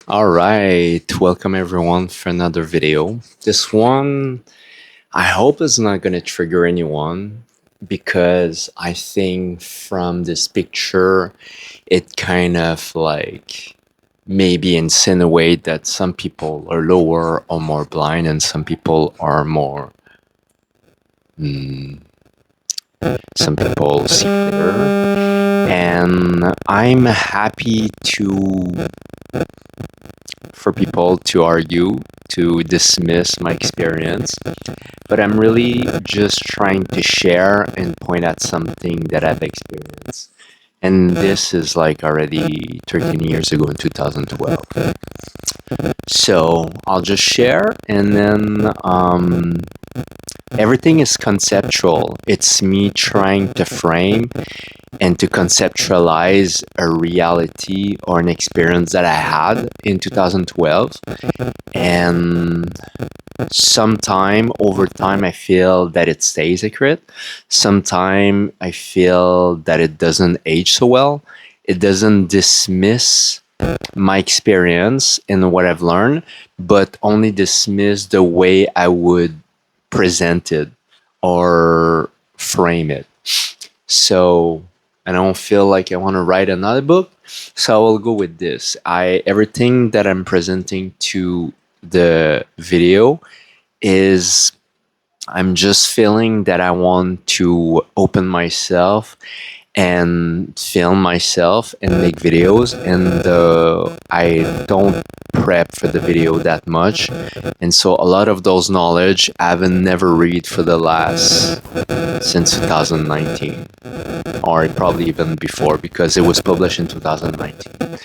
All right, welcome everyone for another video. This one, I hope is not going to trigger anyone because I think from this picture, it kind of like maybe insinuate that some people are lower or more blind and some people are more, mm, some people see better. And I'm happy for people to argue, to dismiss my experience, but I'm really just trying to share and point at something that I've experienced. And this is like already 13 years ago in 2012. So I'll just share and then everything is conceptual. It's me trying to frame and to conceptualize a reality or an experience that I had in 2012. And sometime over time, I feel that it stays accurate. Sometime I feel that it doesn't age so well. It doesn't dismiss my experience and what I've learned, but only dismiss the way I would present it or frame it. So I don't feel like I want to write another book, so I will go with this. Everything that I'm presenting to the video is I'm just feeling that I want to open myself and film myself and make videos, and I don't prep for the video that much, and so a lot of those knowledge I haven't never read for the last since 2019, or probably even before because it was published in 2019,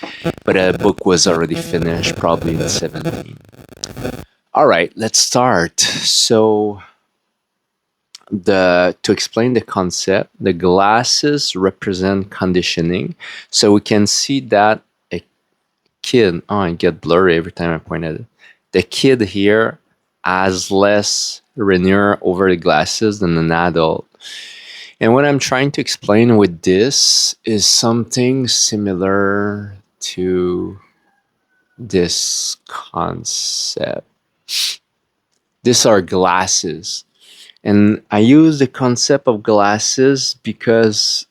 but a book was already finished probably in 17. All right, let's start. So to explain the concept, the glasses represent conditioning. So we can see that a kid, oh, I get blurry every time I point at it. The kid here has less rainier over the glasses than an adult. And what I'm trying to explain with this is something similar to this concept. These are glasses. And I use the concept of glasses because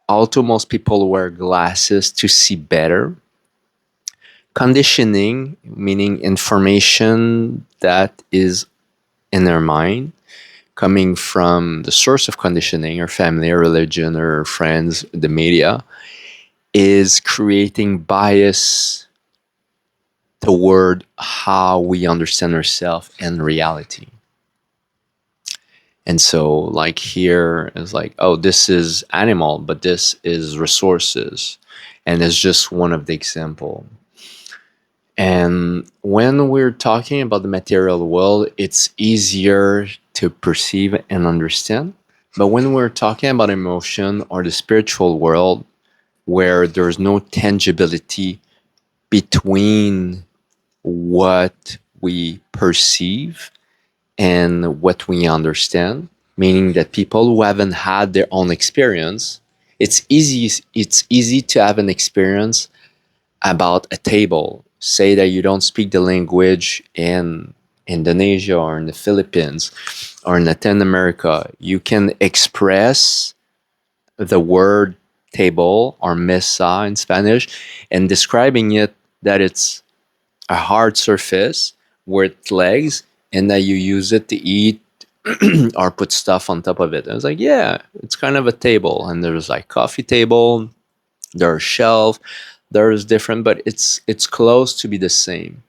although most people wear glasses to see better, conditioning, meaning information that is in their mind, coming from the source of conditioning, or family, or religion, or friends, the media, is creating bias toward how we understand ourselves and reality. And so, like here, it's like, oh, this is animal, but this is resources, and it's just one of the example. And when we're talking about the material world, it's easier to perceive and understand. But when we're talking about emotion or the spiritual world, where there's no tangibility between what we perceive and what we understand, meaning that people who haven't had their own experience, it's easy to have an experience about a table. Say that you don't speak the language in Indonesia or in the Philippines or in Latin America. You can express the word table or mesa in Spanish and describing it that it's a hard surface with legs and that you use it to eat or put stuff on top of it. And I was like, yeah, it's kind of a table. And there's like coffee table, there's shelf, there's different, but it's close to be the same.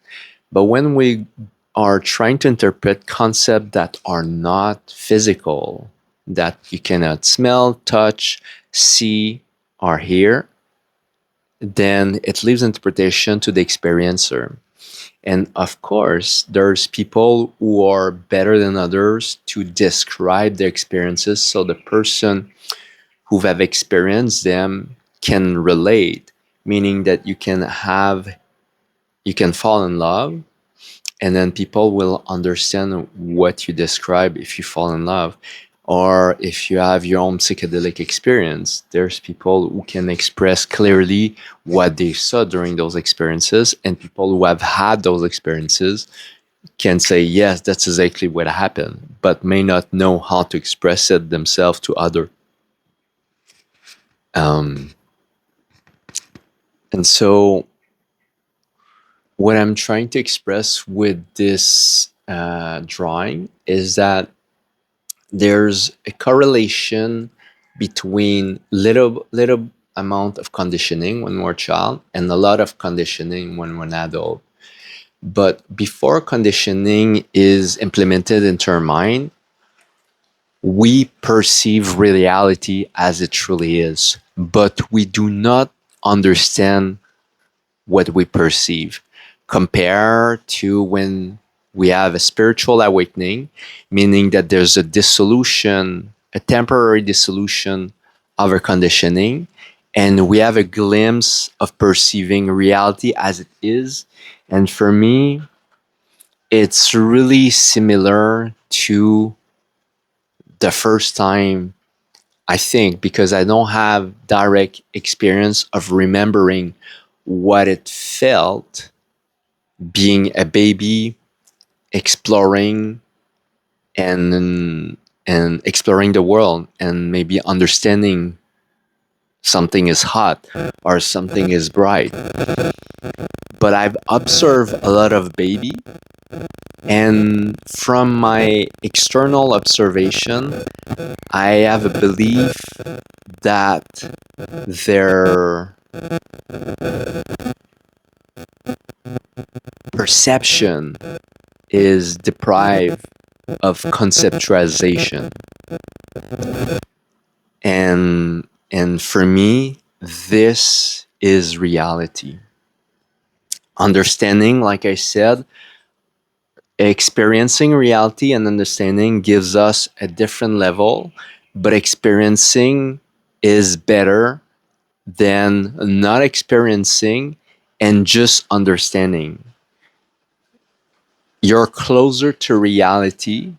But when we are trying to interpret concepts that are not physical, that you cannot smell, touch, see, or hear, then it leaves interpretation to the experiencer. And of course, there's people who are better than others to describe their experiences, so the person who have experienced them can relate, meaning that you can fall in love, and then people will understand what you describe if you fall in love. Or if you have your own psychedelic experience, there's people who can express clearly what they saw during those experiences, and people who have had those experiences can say, yes, that's exactly what happened, but may not know how to express it themselves to other. Um, and so what I'm trying to express with this drawing is that there's a correlation between little amount of conditioning when we're a child and a lot of conditioning when we're an adult. But before conditioning is implemented into our mind, we perceive reality as it truly is, but we do not understand what we perceive. Compare to when we have a spiritual awakening, meaning that there's a dissolution, a temporary dissolution of our conditioning, and we have a glimpse of perceiving reality as it is. And for me, it's really similar to the first time, I think, because I don't have direct experience of remembering what it felt being a baby, exploring and and exploring the world, and maybe understanding something is hot or something is bright. But I've observed a lot of baby, and from my external observation, I have a belief that their perception is deprived of conceptualization. And for me, this is reality. Understanding, like I said, experiencing reality and understanding gives us a different level, but experiencing is better than not experiencing and just understanding. You're closer to reality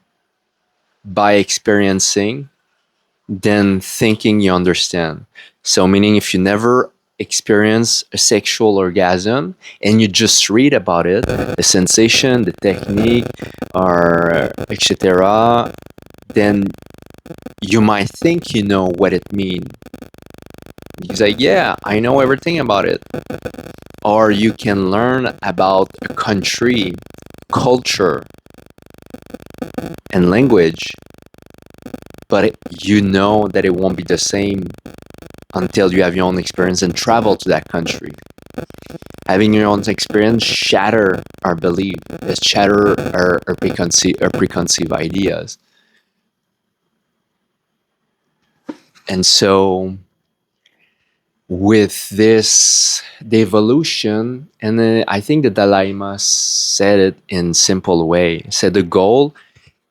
by experiencing than thinking you understand. So, meaning if you never experience a sexual orgasm and you just read about it, the sensation, the technique, or etc., then you might think you know what it means. He's like, yeah, I know everything about it. Or you can learn about a country, culture, and language, but you know that it won't be the same until you have your own experience and travel to that country. Having your own experience shatter our belief, shatter our preconceived ideas. And so with this, the evolution, and then I think the Dalai Lama said it in simple way. He said the goal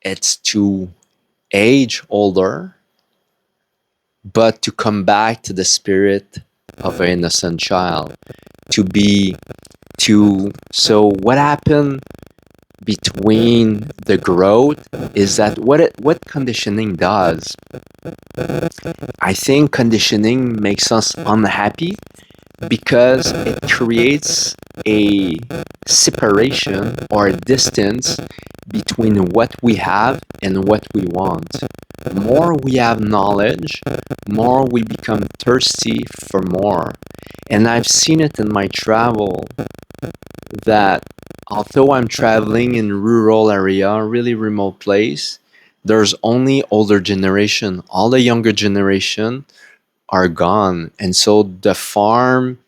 is to age older, but to come back to the spirit of an innocent child. To be to so what happened between the growth is that what conditioning does. I think conditioning makes us unhappy because it creates a separation or a distance between what we have and what we want. More we have knowledge, more we become thirsty for more. And I've seen it in my travel that although I'm traveling in rural area, really remote place, there's only older generation. All the younger generation are gone. And so the farm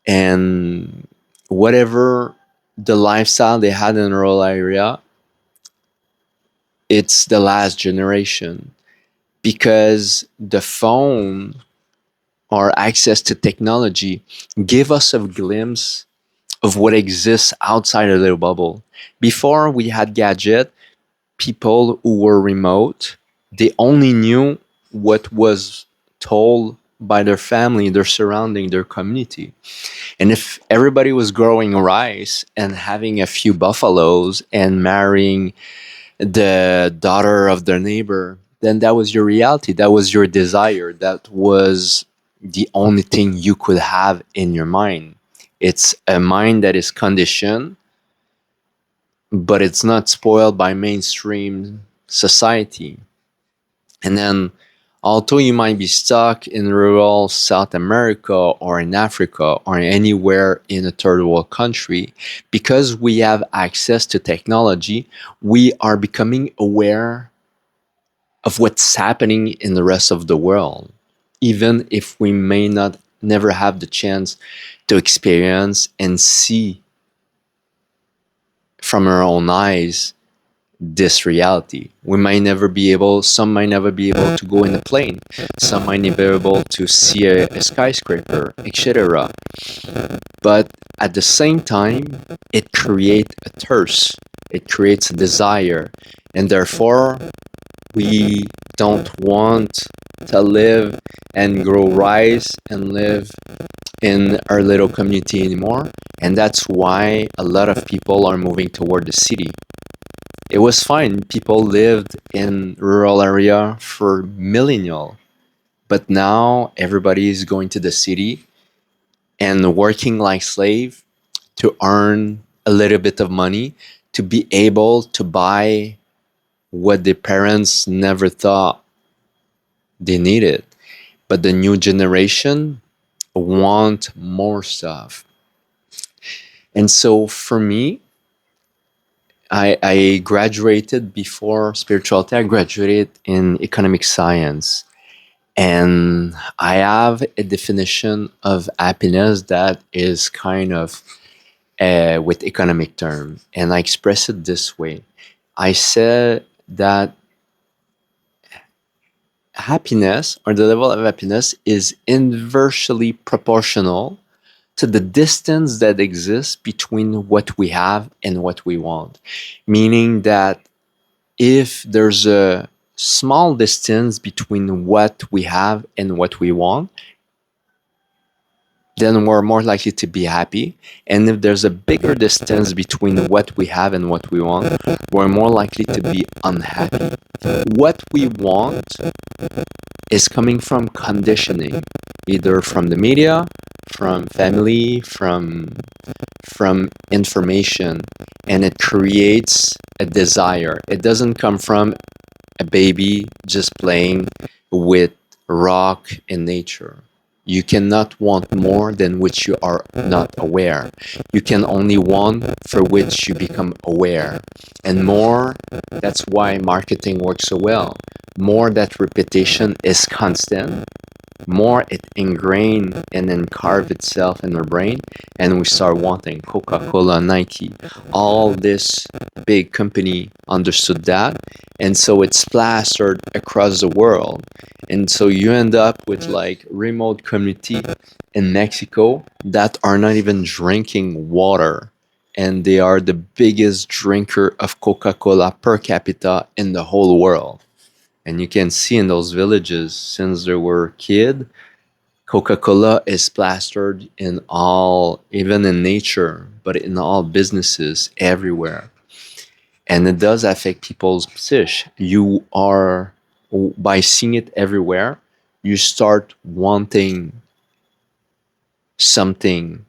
and whatever the lifestyle they had in rural area, it's the last generation because the phone or access to technology give us a glimpse of what exists outside of their bubble. Before we had gadget, people who were remote, they only knew what was told by their family, their surrounding, their community. And if everybody was growing rice and having a few buffaloes and marrying the daughter of their neighbor, then that was your reality. That was your desire. That was the only thing you could have in your mind. It's a mind that is conditioned, but it's not spoiled by mainstream society. And then, although you might be stuck in rural South America or in Africa or anywhere in a third world country, because we have access to technology, we are becoming aware of what's happening in the rest of the world, even if we may not never have the chance to experience and see from our own eyes this reality. We might never be able, some might never be able to go in a plane, some might never be able to see a skyscraper, etc. But at the same time, it creates a thirst, it creates a desire, and therefore we don't want to live and grow rice and live in our little community anymore. And that's why a lot of people are moving toward the city. It was fine. People lived in rural area for millennial, but now everybody is going to the city and working like slave to earn a little bit of money to be able to buy what their parents never thought they needed. But the new generation want more stuff. And so for me, I graduated before spirituality. I graduated in economic science. And I have a definition of happiness that is kind of with economic term. And I express it this way. I said that happiness, or the level of happiness, is inversely proportional to the distance that exists between what we have and what we want. Meaning that if there's a small distance between what we have and what we want, then we're more likely to be happy. And if there's a bigger distance between what we have and what we want, we're more likely to be unhappy. What we want is coming from conditioning, either from the media, from family, from information, and it creates a desire. It doesn't come from a baby just playing with rock in nature. You cannot want more than which you are not aware. You can only want for which you become aware. And more, that's why marketing works so well. More that repetition is constant, more it ingrained and then carve itself in our brain, and we start wanting Coca-Cola, Nike. All this big company understood that, and so it's plastered across the world. And so you end up with like remote community in Mexico that are not even drinking water, and they are the biggest drinker of Coca-Cola per capita in the whole world. And you can see in those villages, since they were kid, Coca-Cola is plastered in all, even in nature, but in all businesses everywhere. And it does affect people's psyche. You are, by seeing it everywhere, you start wanting something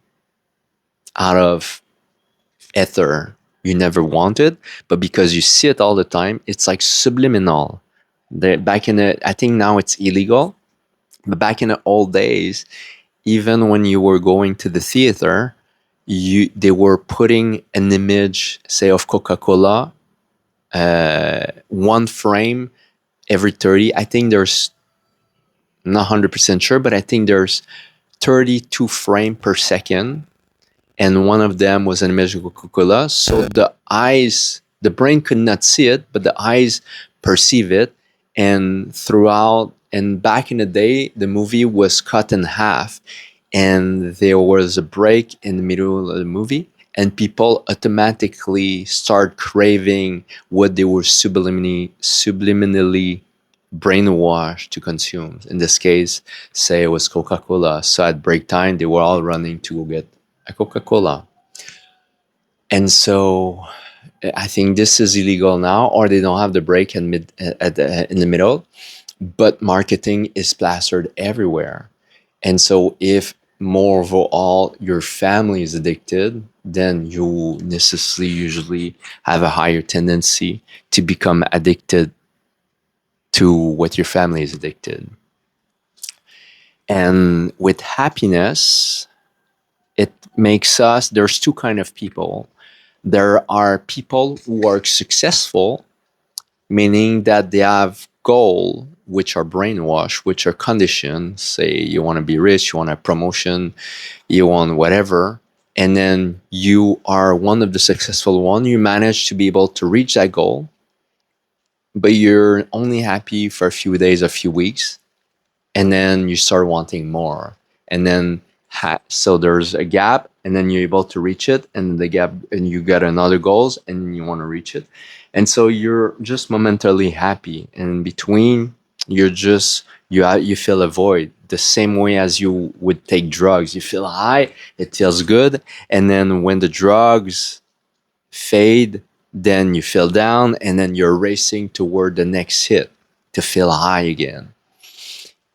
out of ether you never wanted, but because you see it all the time, it's like subliminal. Back in the, I think now it's illegal, but back in the old days, even when you were going to the theater, they were putting an image, say, of Coca-Cola, one frame every 30. I think there's not 100% sure, but I think there's 32 frame per second, and one of them was an image of Coca-Cola. So the eyes, the brain could not see it, but the eyes perceive it. And throughout, and back in the day, the movie was cut in half, and there was a break in the middle of the movie, and people automatically start craving what they were subliminally brainwashed to consume. In this case, say it was Coca-Cola. So at break time, they were all running to go get a Coca-Cola. And so I think this is illegal now, or they don't have the break in the middle. But marketing is plastered everywhere. And so if more of all your family is addicted, then you necessarily usually have a higher tendency to become addicted to what your family is addicted. And with happiness, it makes us, there's two kind of people. There are people who are successful, meaning that they have goal, which are brainwashed, which are conditioned. Say you want to be rich, you want a promotion, you want whatever, and then you are one of the successful one. You manage to be able to reach that goal, but you're only happy for a few days, a few weeks, and then you start wanting more, and then so there's a gap, and then you're able to reach it, and the gap, and you get another goals, and you want to reach it, and so you're just momentarily happy, and in between you're just you feel a void, the same way as you would take drugs. You feel high, it feels good, and then when the drugs fade, then you feel down, and then you're racing toward the next hit to feel high again.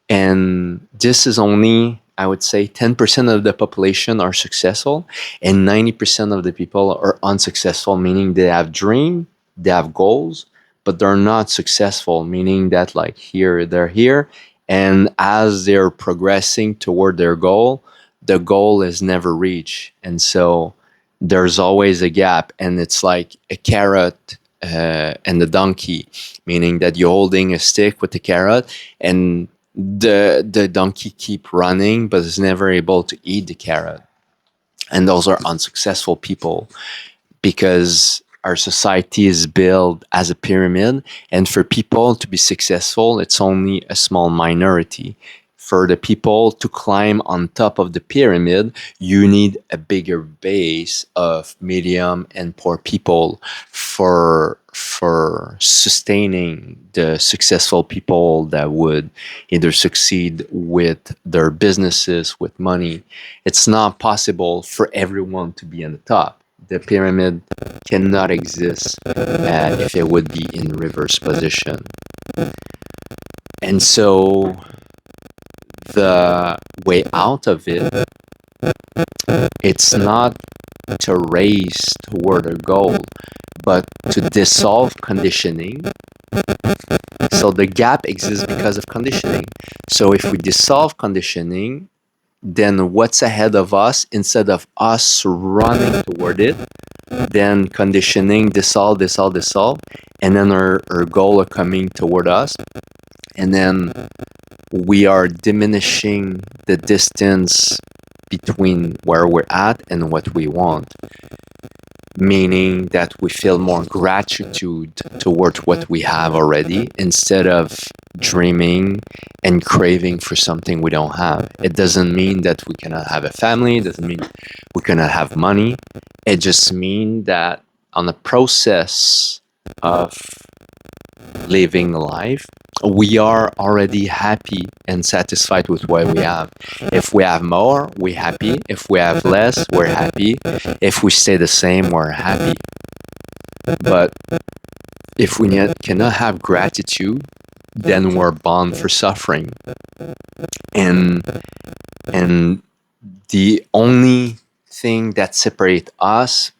And this is only, I would say, 10% of the population are successful, and 90% of the people are unsuccessful, meaning they have dream, they have goals, but they're not successful, meaning that like here, they're here, and as they're progressing toward their goal, the goal is never reached. And so there's always a gap, and it's like a carrot and the donkey, meaning that you're holding a stick with the carrot, and the donkey keep running but is never able to eat the carrot. And those are unsuccessful people, because our society is built as a pyramid, and for people to be successful, it's only a small minority. For the people to climb on top of the pyramid, you need a bigger base of medium and poor people for sustaining the successful people that would either succeed with their businesses, with money. It's not possible for everyone to be on the top. The pyramid cannot exist if it would be in reverse position. And so the way out of it, it's not to race toward a goal, but to dissolve conditioning. So the gap exists because of conditioning. So if we dissolve conditioning, then what's ahead of us, instead of us running toward it, then conditioning dissolve, and then our goal are coming toward us, and then we are diminishing the distance between where we're at and what we want, meaning that we feel more gratitude towards what we have already, instead of dreaming and craving for something we don't have. It doesn't mean that we cannot have a family, it doesn't mean we cannot have money. It just means that on the process of living life, we are already happy and satisfied with what we have. If we have more, we're happy. If we have less, we're happy. If we stay the same, we're happy. But if we cannot have gratitude, then we're bound for suffering. And the only thing that separates us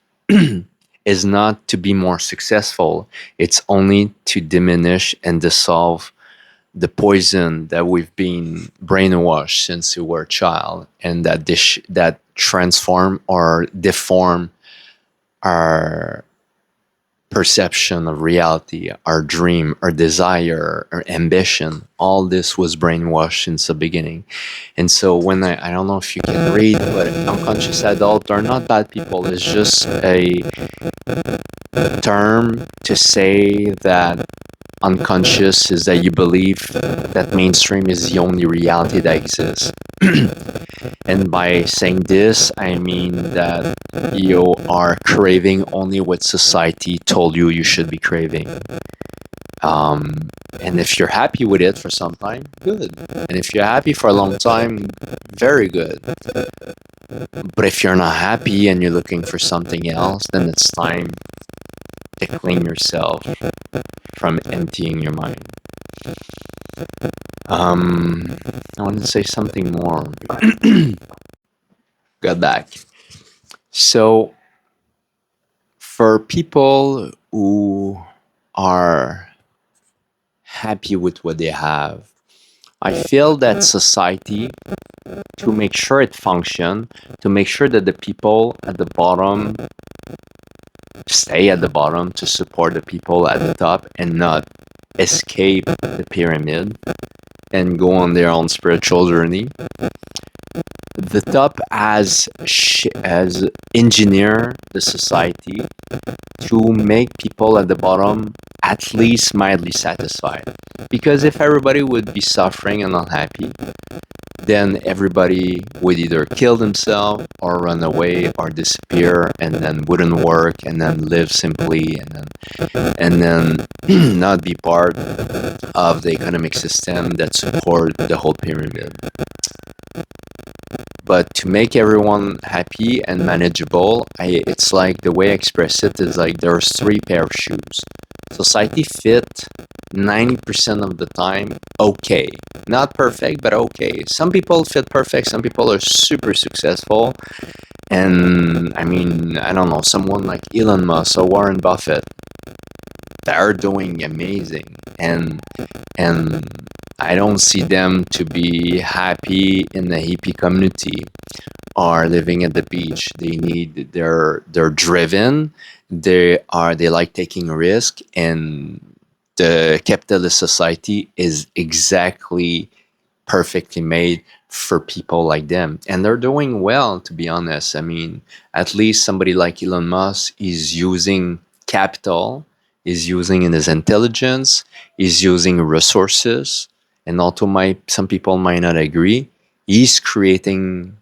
is not to be more successful. It's only to diminish and dissolve the poison that we've been brainwashed since we were a child, and that transform or deform our perception of reality, our dream, our desire, our ambition. All this was brainwashed since the beginning. And so when I don't know if you can read, but unconscious adults are not bad people. It's just a term to say that unconscious is that you believe that mainstream is the only reality that exists. And by saying this, I mean that you are craving only what society told you you should be craving. And if you're happy with it for some time, good. And if you're happy for a long time, very good. But if you're not happy and you're looking for something else, then it's time tickling yourself, from emptying your mind. I wanted to say something more. Got back. So, for people who are happy with what they have, I feel that society, to make sure it function, to make sure that the people at the bottom stay at the bottom, to support the people at the top and not escape the pyramid and go on their own spiritual journey. The top has engineer the society to make people at the bottom at least mildly satisfied. Because if everybody would be suffering and unhappy, then everybody would either kill themselves or run away or disappear and then wouldn't work and then live simply and then not be part of the economic system that support the whole pyramid. But to make everyone happy and manageable, it's like the way I express it is like there's 3 pair of shoes. Society fit 90% of the time okay. Not perfect, but okay. Some people fit perfect, some people are super successful. And I mean, I don't know, someone like Elon Musk or Warren Buffett, they're doing amazing. And I don't see them to be happy in the hippie community or living at the beach. They're driven. They like taking risk, and the capitalist society is exactly perfectly made for people like them, and they're doing well, to be honest. I mean, at least somebody like Elon Musk is using capital, is using in his intelligence, is using resources, and although some people might not agree, he's creating,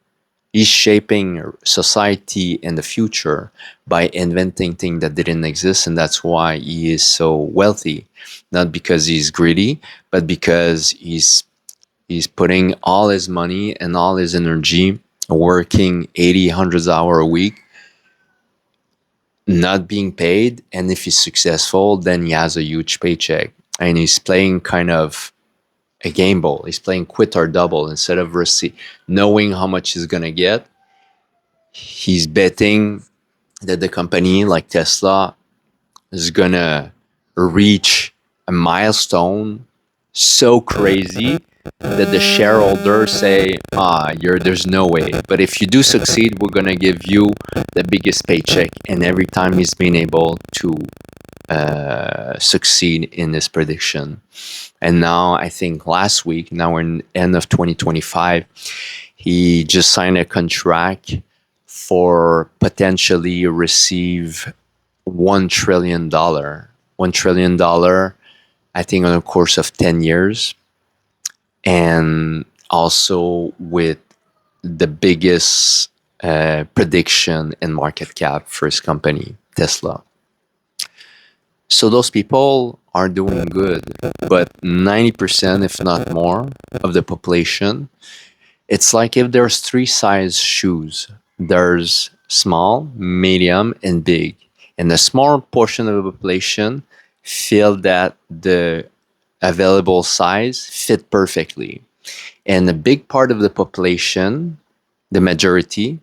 he's shaping society in the future by inventing things that didn't exist, and that's why he is so wealthy. Not because he's greedy, but because he's putting all his money and all his energy working 80, hundreds of hours a week, not being paid, and if he's successful, then he has a huge paycheck. And he's playing kind of a gamble. He's playing quit or double. Instead of knowing how much he's gonna get, he's betting that the company like Tesla is gonna reach a milestone so crazy that the shareholders say, there's no way. But if you do succeed, we're gonna give you the biggest paycheck. And every time he's been able to succeed in this prediction. And now I think last week, now we're in end of 2025, he just signed a contract for potentially receive $1 trillion. $1 trillion, I think, on a course of 10 years. And also with the biggest prediction in market cap for his company, Tesla. So those people are doing good, but 90%, if not more, of the population, it's like if there's 3 size shoes, there's small, medium, and big. And the small portion of the population feel that the available size fit perfectly. And a big part of the population, the majority,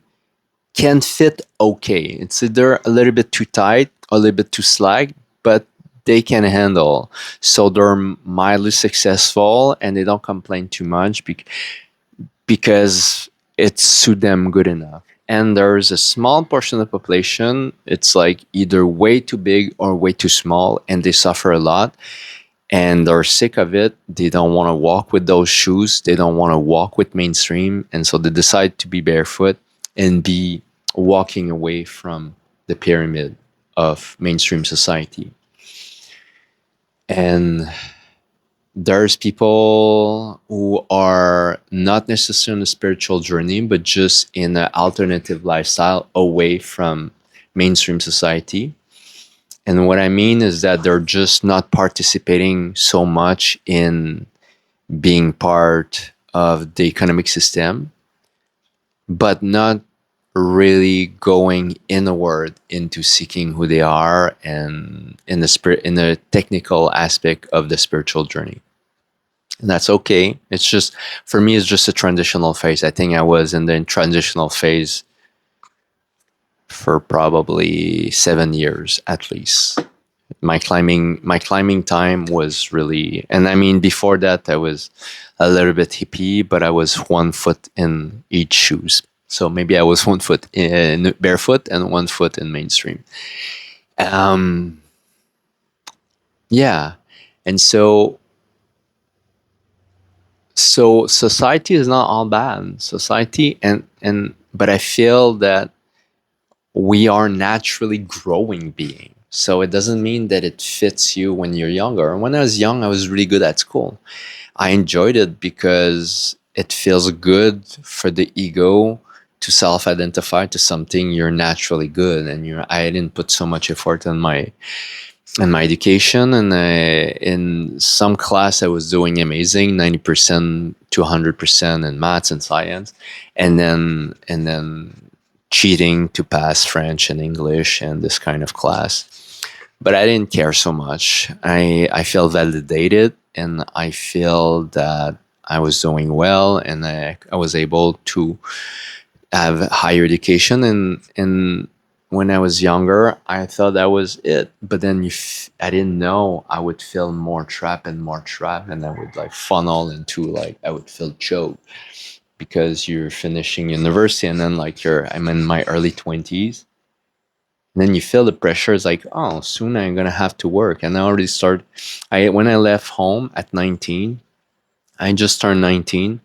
can fit okay. It's either a little bit too tight or a little bit too slack, but they can handle. So they're mildly successful and they don't complain too much because it suits them good enough. And there's a small portion of the population, it's like either way too big or way too small, and they suffer a lot. And they're sick of it. They don't want to walk with those shoes. They don't want to walk with mainstream. And so they decide to be barefoot and be walking away from the pyramid of mainstream society. And there's people who are not necessarily on a spiritual journey, but just in an alternative lifestyle away from mainstream society. And what I mean is that they're just not participating so much in being part of the economic system, but not really going inward into seeking who they are and in the spirit, in the technical aspect of the spiritual journey. And that's okay. It's just, for me, it's just a transitional phase. I think I was in the transitional phase for probably 7 years at least. My climbing time was really, and I mean, before that I was a little bit hippie, but I was 1 foot in each shoes. So maybe I was 1 foot in barefoot and 1 foot in mainstream. Um, yeah, and so society is not all bad. Society, and but I feel that we are naturally growing being. So it doesn't mean that it fits you when you're younger. When I was young, I was really good at school. I enjoyed it because it feels good for the ego to self-identify to something you're naturally good, and I didn't put so much effort in my education, and in some class I was doing amazing, 90% to 100% in maths and science, and then cheating to pass French and English and this kind of class. But I didn't care so much. I felt validated, and I feel that I was doing well, and I was able to have higher education. And when I was younger, I thought that was it. But then I didn't know I would feel more trapped and more trapped, and I would like funnel into, like, I would feel choked because you're finishing university, and then like I'm in my early 20s, and then you feel the pressure. It's like, oh, soon I'm gonna have to work. And I already start. I When I left home at 19, I just turned 19.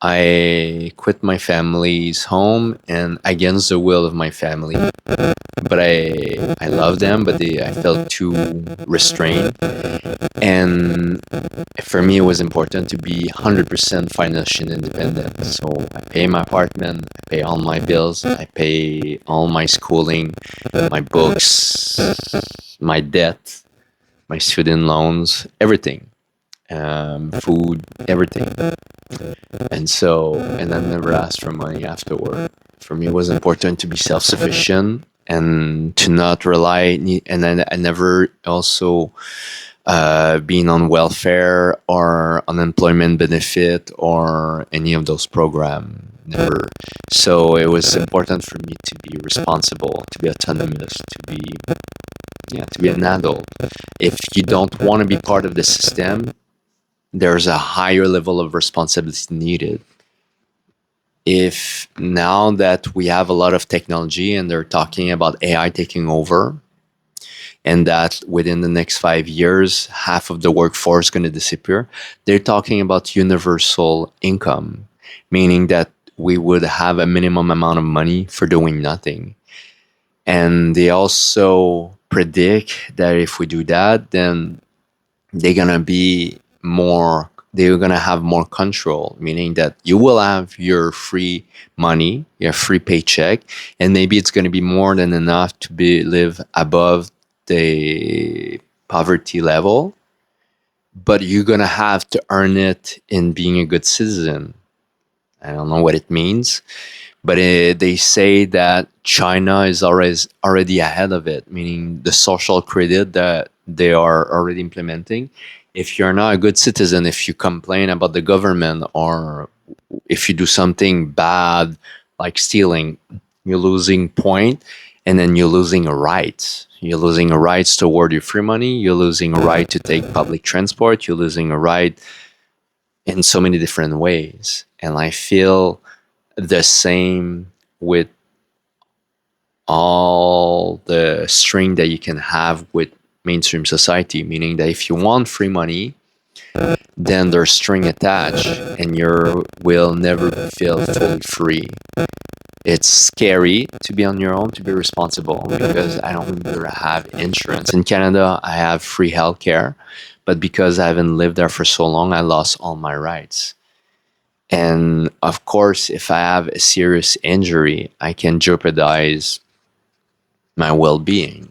I quit my family's home and against the will of my family. But I love them, but I felt too restrained. And for me, it was important to be 100% financially independent. So I pay my apartment, I pay all my bills, I pay all my schooling, my books, my debt, my student loans, everything, food, everything. And I never asked for money afterward. For me, it was important to be self-sufficient and to not rely. And I never also being on welfare or unemployment benefit or any of those programs. Never. So it was important for me to be responsible, to be autonomous, to be an adult. If you don't want to be part of the system, there's a higher level of responsibility needed. If now that we have a lot of technology and they're talking about AI taking over, and that within the next 5 years, half of the workforce is going to disappear, they're talking about universal income, meaning that we would have a minimum amount of money for doing nothing. And they also predict that if we do that, then they're gonna be more they're gonna have more control, meaning that you will have your free money, your free paycheck, and maybe it's gonna be more than enough to be live above the poverty level, but you're gonna have to earn it in being a good citizen. I don't know what it means, but they say that China is already ahead of it, meaning the social credit that they are already implementing. If you're not a good citizen, if you complain about the government, or if you do something bad like stealing, you're losing point, and then you're losing a right. You're losing a right toward your free money. You're losing a right to take public transport. You're losing a right in so many different ways. And I feel the same with all the string that you can have with mainstream society, meaning that if you want free money, then there's string attached and you will never feel fully free. It's scary to be on your own, to be responsible, because I don't either have insurance. In Canada, I have free healthcare, but because I haven't lived there for so long, I lost all my rights. And of course, if I have a serious injury, I can jeopardize my well-being.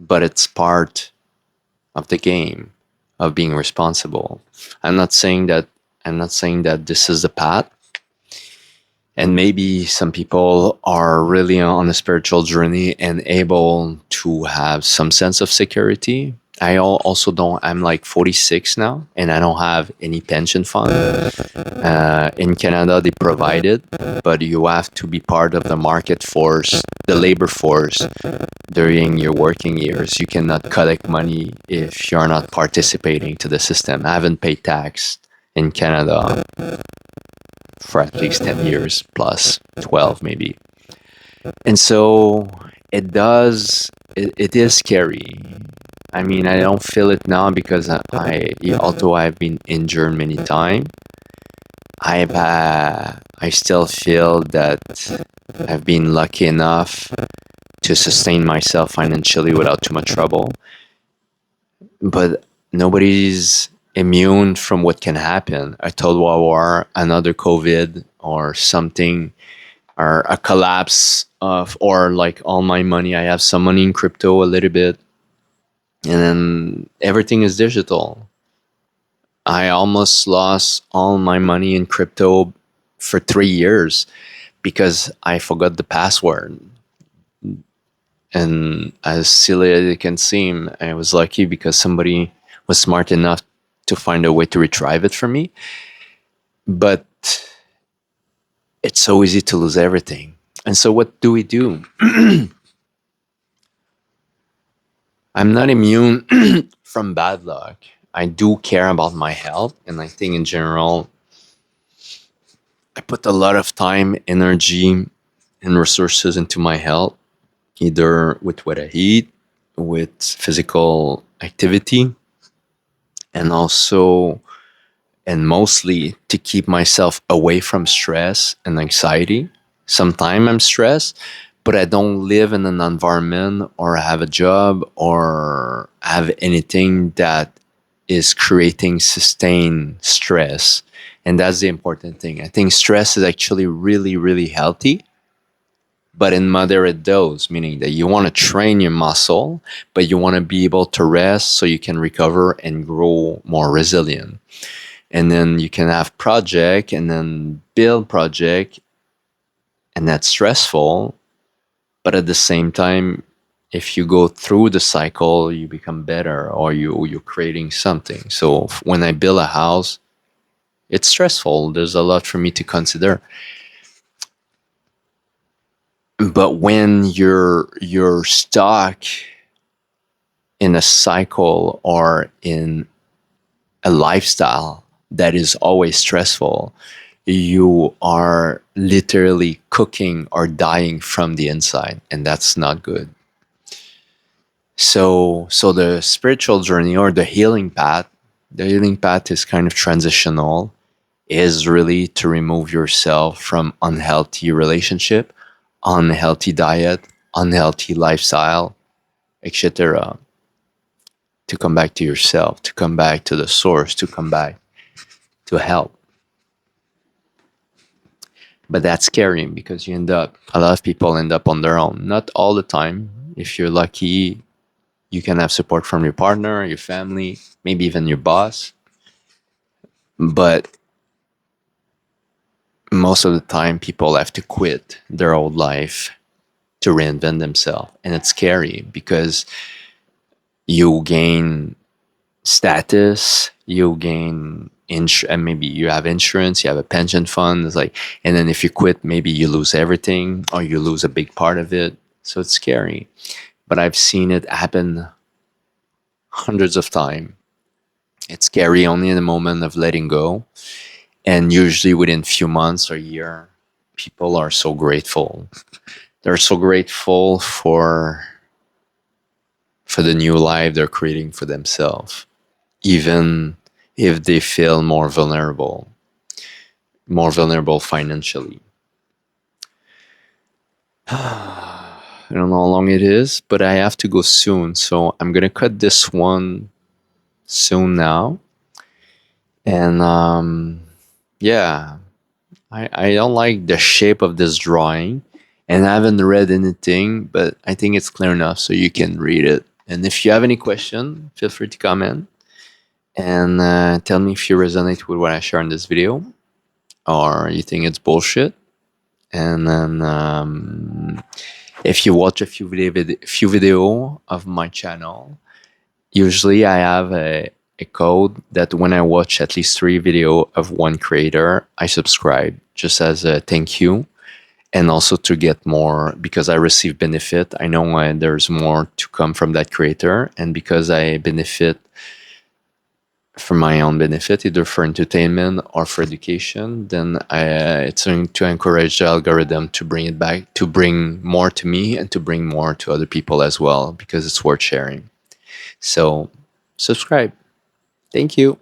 But it's part of the game of being responsible. I'm not saying that I'm not saying that this is the path, And maybe some people are really on a spiritual journey and able to have some sense of security. Also don't, I'm like 46 now and I don't have any pension fund. In Canada, they provide it, but you have to be part of the market force, the labor force during your working years. You cannot collect money if you're not participating to the system. I haven't paid tax in Canada for at least 10 years plus 12 maybe. And so it is scary. I mean, I don't feel it now because although I've been injured many times, I still feel that I've been lucky enough to sustain myself financially without too much trouble. But nobody's immune from what can happen. A total war, another COVID, or something, or a collapse of, or like all my money. I have some money in crypto, a little bit, and then everything is digital. I almost lost all my money in crypto for 3 years because I forgot the password. And as silly as it can seem, I was lucky because somebody was smart enough to find a way to retrieve it for me. But it's so easy to lose everything. And so what do we do? I'm not immune from bad luck. I do care about my health. And I think in general, I put a lot of time, energy, and resources into my health, either with what I eat, with physical activity, and also and mostly to keep myself away from stress and anxiety. Sometimes I'm stressed, but I don't live in an environment or have a job or have anything that is creating sustained stress. And that's the important thing. I think stress is actually really, really healthy, but in moderate dose, meaning that you want to train your muscle, but you want to be able to rest so you can recover and grow more resilient. And then you can have project and then build project, and that's stressful. But at the same time, if you go through the cycle, you become better, or you're creating something. So when I build a house, it's stressful. There's a lot for me to consider. But when you're stuck in a cycle or in a lifestyle that is always stressful, you are literally cooking or dying from the inside, and that's not good. So the spiritual journey or the healing path is kind of transitional, is really to remove yourself from unhealthy relationship, unhealthy diet, unhealthy lifestyle, etc., to come back to yourself, to come back to the source, to come back to health. But that's scary because a lot of people end up on their own. Not all the time. If you're lucky, you can have support from your partner, your family, maybe even your boss. But most of the time, people have to quit their old life to reinvent themselves. And it's scary because you gain status, you gain and maybe you have insurance, you have a pension fund. It's like, and then if you quit, maybe you lose everything or you lose a big part of it. So it's scary. But I've seen it happen hundreds of times. It's scary only in the moment of letting go. And usually within few months or a year, people are so grateful. They're so grateful for the new life they're creating for themselves, even if they feel more vulnerable financially. I don't know how long it is, but I have to go soon. So I'm going to cut this one soon now. And yeah, I don't like the shape of this drawing. And I haven't read anything, but I think it's clear enough so you can read it. And if you have any question, feel free to comment and tell me if you resonate with what I share in this video or you think it's bullshit. And then if you watch a few video of my channel, usually I have a code that when I watch at least 3 video of one creator, I subscribe just as a thank you, and also to get more because I receive benefit. I know when there's more to come from that creator, and because I benefit for my own benefit, either for entertainment or for education, then it's going to encourage the algorithm to bring it back, to bring more to me and to bring more to other people as well, because it's worth sharing. So subscribe. Thank you.